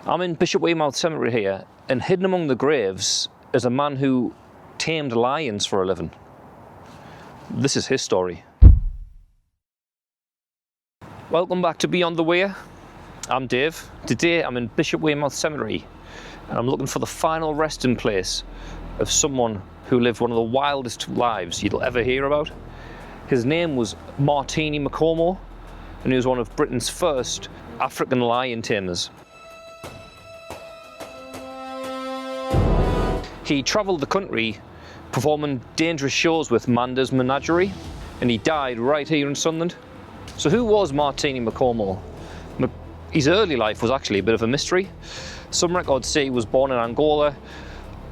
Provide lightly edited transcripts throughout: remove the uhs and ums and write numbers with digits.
I'm in Bishopwearmouth Cemetery here, and hidden among the graves is a man who tamed lions for a living. This is his story. Welcome back to Beyond the Weir. I'm Dave. Today I'm in Bishopwearmouth Cemetery, and I'm looking for the final resting place of someone who lived one of the wildest lives you'll ever hear about. His name was Martini Maccomo, and he was one of Britain's first African lion tamers. He travelled the country performing dangerous shows with Manders Menagerie, and he died right here in Sunderland. So who was Martini Maccomo? His early life was actually a bit of a mystery. Some records say he was born in Angola,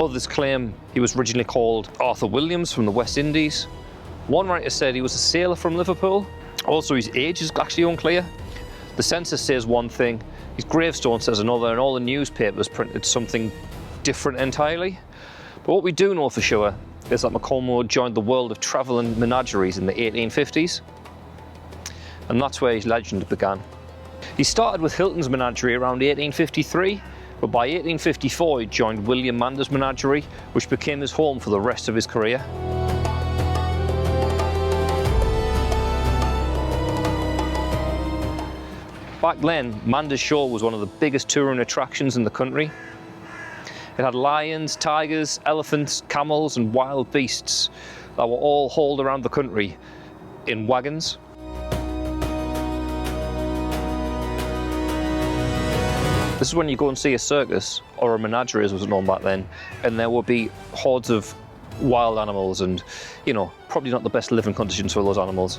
others claim he was originally called Arthur Williams from the West Indies. One writer said he was a sailor from Liverpool. Also, his age is actually unclear. The census says one thing, his gravestone says another, and all the newspapers printed something different entirely. But what we do know for sure is that Maccomo joined the world of travelling menageries in the 1850s, and that's where his legend began. He started with Hilton's Menagerie around 1853, but by 1854 he joined William Manders Menagerie, which became his home for the rest of his career. Back then, Manders Show was one of the biggest touring attractions in the country. It had lions, tigers, elephants, camels and wild beasts that were all hauled around the country in wagons. This is when you go and see a circus, or a menagerie as it was known back then, and there would be hordes of wild animals and, you know, probably not the best living conditions for those animals.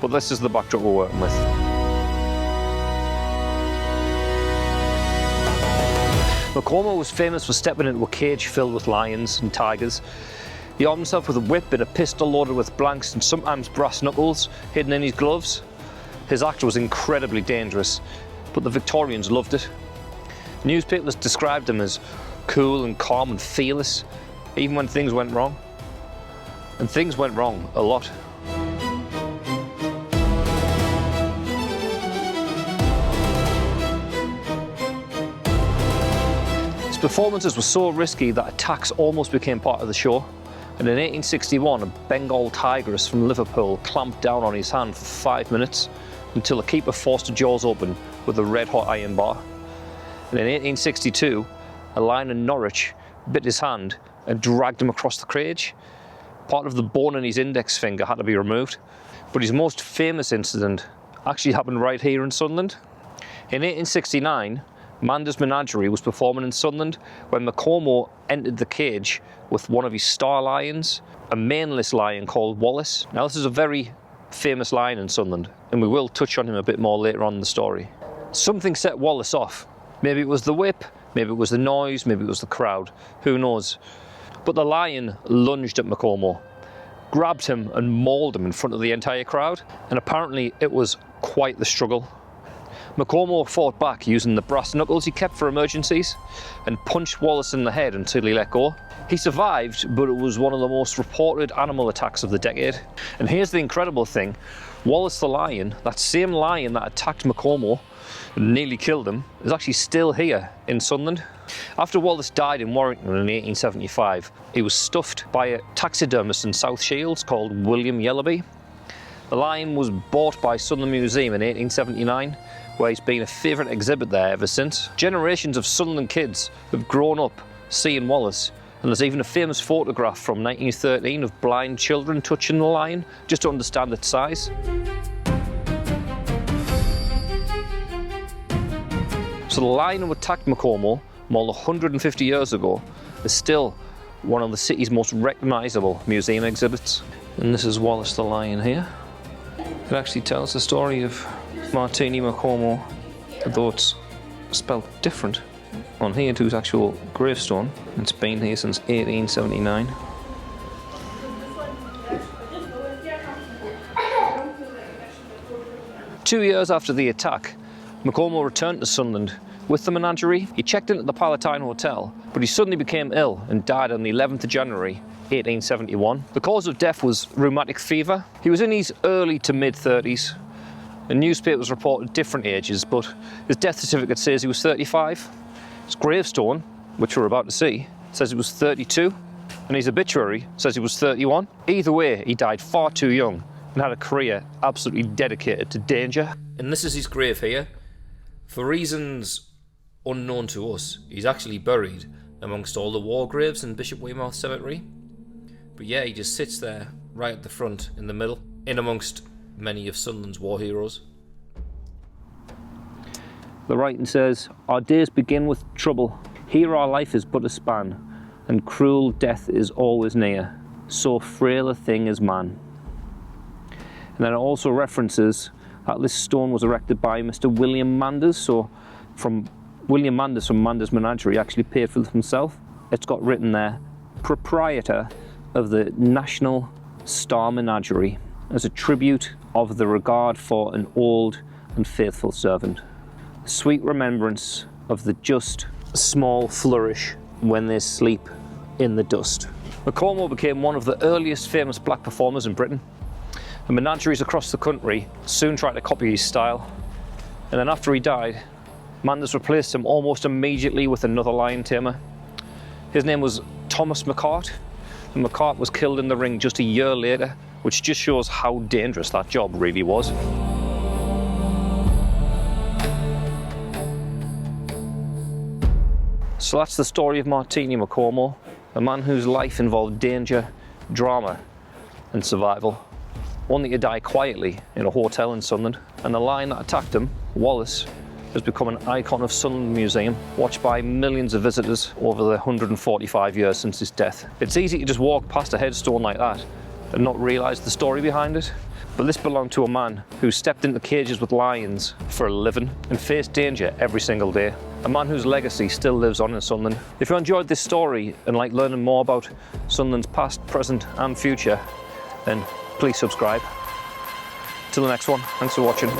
But this is the backdrop we're working with. Maccomo was famous for stepping into a cage filled with lions and tigers. He armed himself with a whip and a pistol loaded with blanks and sometimes brass knuckles hidden in his gloves. His act was incredibly dangerous, but the Victorians loved it. Newspapers described him as cool and calm and fearless, even when things went wrong. And things went wrong a lot. His performances were so risky that attacks almost became part of the show. And in 1861, a Bengal tigress from Liverpool clamped down on his hand for 5 minutes until the keeper forced the jaws open with a red-hot iron bar. And in 1862, a lion in Norwich bit his hand and dragged him across the cage. Part of the bone in his index finger had to be removed. But his most famous incident actually happened right here in Sunderland. In 1869, Manders Menagerie was performing in Sunderland when Maccomo entered the cage with one of his star lions, a maneless lion called Wallace. Now this is a very famous lion in Sunderland, and we will touch on him a bit more later on in the story. Something set Wallace off. Maybe it was the whip, maybe it was the noise, maybe it was the crowd, who knows. But the lion lunged at Maccomo, grabbed him and mauled him in front of the entire crowd, and apparently it was quite the struggle. Maccomo fought back using the brass knuckles he kept for emergencies and punched Wallace in the head until he let go. He survived, but it was one of the most reported animal attacks of the decade. And here's the incredible thing, Wallace the lion, that same lion that attacked Maccomo and nearly killed him, is actually still here in Sunderland. After Wallace died in Warrington in 1875, he was stuffed by a taxidermist in South Shields called William Yellaby. The lion was bought by Sunderland Museum in 1879, where he's been a favourite exhibit there ever since. Generations of Sunderland kids have grown up seeing Wallace, and there's even a famous photograph from 1913 of blind children touching the lion just to understand its size. So the lion who attacked Maccomo more than 150 years ago is still one of the city's most recognisable museum exhibits. And this is Wallace the lion here. It actually tells the story of Martini Maccomo, though it's spelled different on here to his actual gravestone. It's been here since 1879. Two years after the attack, Maccomo returned to Sunderland with the menagerie. He checked into the Palatine Hotel, but he suddenly became ill and died on the 11th of January 1871. The cause of death was rheumatic fever. He was in his early to mid-30s. The newspapers reported different ages, but his death certificate says he was 35. His gravestone, which we're about to see, says he was 32, and his obituary says he was 31. Either way, he died far too young and had a career absolutely dedicated to danger. And this is his grave here. For reasons unknown to us, he's actually buried amongst all the war graves in Bishopwearmouth Cemetery. But yeah, he just sits there, right at the front, in the middle, in amongst many of Sunderland's war heroes. The writing says, "Our days begin with trouble. Here our life is but a span, and cruel death is always near. So frail a thing is man." And then it also references that this stone was erected by Mr. William Manders. So from William Manders from Manders Menagerie actually paid for this himself. It's got written there, proprietor of the National Star Menagerie, as a tribute of the regard for an old and faithful servant. Sweet remembrance of the just small flourish when they sleep in the dust. Maccomo became one of the earliest famous black performers in Britain, and menageries across the country soon tried to copy his style. And then after he died, Manders replaced him almost immediately with another lion tamer. His name was Thomas McCart, and McCart was killed in the ring just a year later, which just shows how dangerous that job really was. So that's the story of Martini Maccomo, a man whose life involved danger, drama and survival, only to die quietly in a hotel in Sunderland. And the lion that attacked him, Wallace, has become an icon of Sunderland Museum, watched by millions of visitors over the 145 years since his death. It's easy to just walk past a headstone like that and not realise the story behind it, but this belonged to a man who stepped into cages with lions for a living and faced danger every single day. A man whose legacy still lives on in Sunderland. If you enjoyed this story and like learning more about Sunderland's past, present and future, then please subscribe. Till the next one, thanks for watching.